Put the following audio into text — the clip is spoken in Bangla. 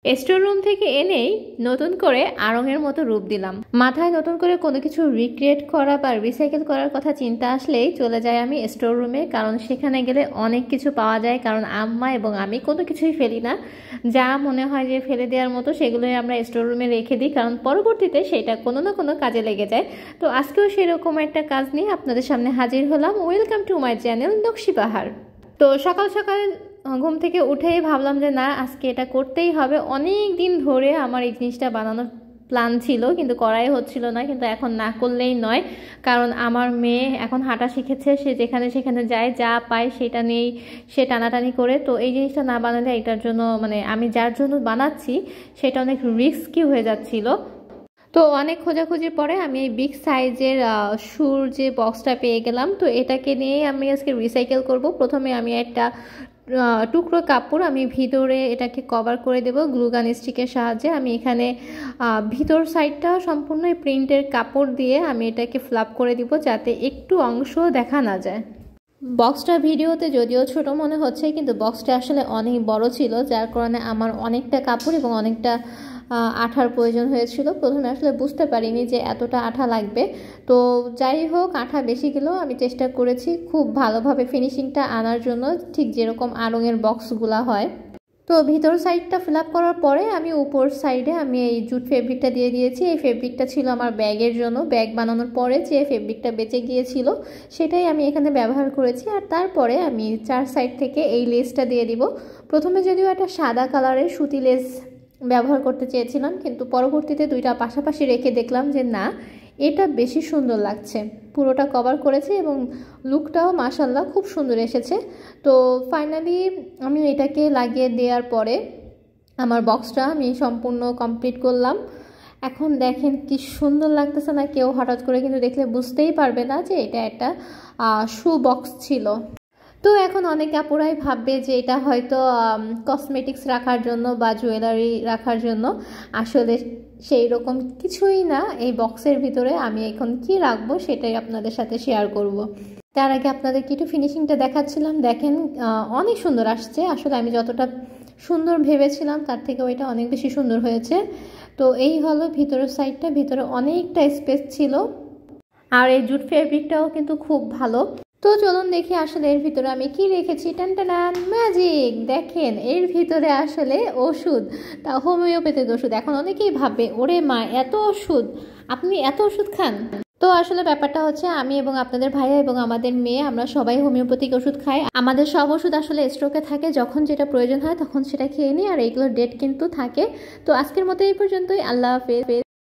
স্টোর রুম থেকে এনেই নতুন করে আড়ঙের মতো রূপ দিলাম। মাথায় নতুন করে কোনো কিছু রিক্রিয়েট করা বা রিসাইকেল করার কথা চিন্তা আসলেই চলে যাই আমি স্টোর রুমে, কারণ সেখানে গেলে অনেক কিছু পাওয়া যায়। কারণ আম্মা এবং আমি কোনো কিছুই ফেলি না, যা মনে হয় যে ফেলে দেওয়ার মতো সেগুলোই আমরা স্টোর রুমে রেখে দিই, কারণ পরবর্তীতে সেটা কোনো না কোনো কাজে লেগে যায়। তো আজকেও সেরকম একটা কাজ নিয়ে আপনাদের সামনে হাজির হলাম। ওয়েলকাম টু মাই চ্যানেল নকশি পাহাড়। তো সকাল সকাল ঘুম থেকে উঠেই ভাবলাম যে না, আজকে এটা করতেই হবে। অনেক দিন ধরে আমার এই জিনিসটা বানানোর প্ল্যান ছিল, কিন্তু করাই হচ্ছিল না। কিন্তু এখন না করলেই নয়, কারণ আমার মেয়ে এখন হাঁটা শিখেছে। সে যেখানে সেখানে যায়, যা পায় সেটা নিয়েই সে টানাটানি করে। তো এই জিনিসটা না বানালে এটার জন্য আমি যার জন্য বানাচ্ছি সেটা অনেক রিস্কি হয়ে যাচ্ছিল। তো অনেক খোঁজাখুঁজির পরে আমি এই বিগ সাইজের শুর যে বক্সটা পেয়ে গেলাম। তো এটাকে নিয়েই আমি আজকে রিসাইকেল করব। প্রথমে আমি একটা টুকরো কাপড় আমি ভিতরে এটাকে কভার করে দেব গ্লুগান স্টিকের সাহায্যে। আমি এখানে ভিতর সাইডটা সম্পূর্ণ প্রিন্টের কাপড় দিয়ে আমি এটাকে ফ্লাপ করে দিব, যাতে একটু অংশ দেখা না যায়। বক্সটা ভিডিওতে যদিও ছোট মনে হচ্ছে, কিন্তু বক্সটা আসলে অনেক বড় ছিল, যার কারণে আমার অনেকটা কাপড় এবং অনেকটা আঠার প্রয়োজন হয়েছিল। প্রথমে আসলে বুঝতে পারিনি যে এতটা আঠা লাগবে। তো যাই হোক, আঠা বেশি গেলেও আমি চেষ্টা করেছি খুব ভালোভাবে ফিনিশিংটা আনার জন্য, ঠিক যেরকম আড়ঙের বক্সগুলা হয়। তো ভিতর সাইডটা ফিল আপ করার পরে আমি উপর সাইডে আমি এই জুট ফেব্রিকটা দিয়ে দিয়েছি। এই ফেব্রিকটা ছিল আমার ব্যাগের জন্য। ব্যাগ বানানোর পরে যে ফেব্রিকটা বেঁচে গিয়েছিল সেটাই আমি এখানে ব্যবহার করেছি। আর তারপরে আমি চার সাইড থেকে এই লেসটা দিয়ে দিব। প্রথমে যদিও একটা সাদা কালারের সুতি লেস ব্যবহার করতে চেয়েছিলাম, কিন্তু পরবর্তীতে দুইটা পাশাপাশি রেখে দেখলাম যে না, এটা বেশি সুন্দর লাগছে। পুরোটা কভার করেছে এবং লুকটাও মাশাআল্লাহ খুব সুন্দর এসেছে। তো ফাইনালি আমি এটাকে লাগিয়ে দেওয়ার পরে আমার বক্সটা আমি সম্পূর্ণ কমপ্লিট করলাম। এখন দেখেন কি সুন্দর লাগতেছে না? কেউ হঠাৎ করে কিন্তু দেখলে বুঝতেই পারবে না যে এটা একটা শু বক্স ছিল। তো এখন অনেক আপুরাই ভাববে যে এটা হয়তো কসমেটিক্স রাখার জন্য বা জুয়েলারি রাখার জন্য। আসলে সেই রকম কিছুই না। এই বক্সের ভিতরে আমি এখন কি রাখবো সেটাই আপনাদের সাথে শেয়ার করব। তার আগে আপনাদের একটু ফিনিশিংটা দেখাচ্ছিলাম। দেখেন অনেক সুন্দর আসছে। আসলে আমি যতটা সুন্দর ভেবেছিলাম তার থেকে ওইটা অনেক বেশি সুন্দর হয়েছে। তো এই হলো ভিতরের সাইডটা। ভিতরে অনেকটা স্পেস ছিল, আর এই জুট ফেব্রিকটাও কিন্তু খুব ভালো। তো চলুন দেখি আসলে এর ভিতরে আমি কি রেখেছি। টানটানান ম্যাজিক! দেখেন এর ভিতরে আসলে ওষুধ, তা হোমিওপ্যাথিক ওষুধ। এখন অনেকেই ভাববে ওরে মা, এত ওষুধ, আপনি এত ওষুধ খান? তো আসলে ব্যাপারটা হচ্ছে আমি এবং আপনাদের ভাইয়া এবং আমাদের মেয়ে আমরা সবাই হোমিওপ্যাথিক ওষুধ খাই। আমাদের সব ওষুধ আসলে স্টকে থাকে, যখন যেটা প্রয়োজন হয় তখন সেটা খেয়ে নিই, আর এইগুলোর ডেট কিন্তু থাকে। তো আজকের মতো এই পর্যন্তই। আল্লাহ হাফেজ।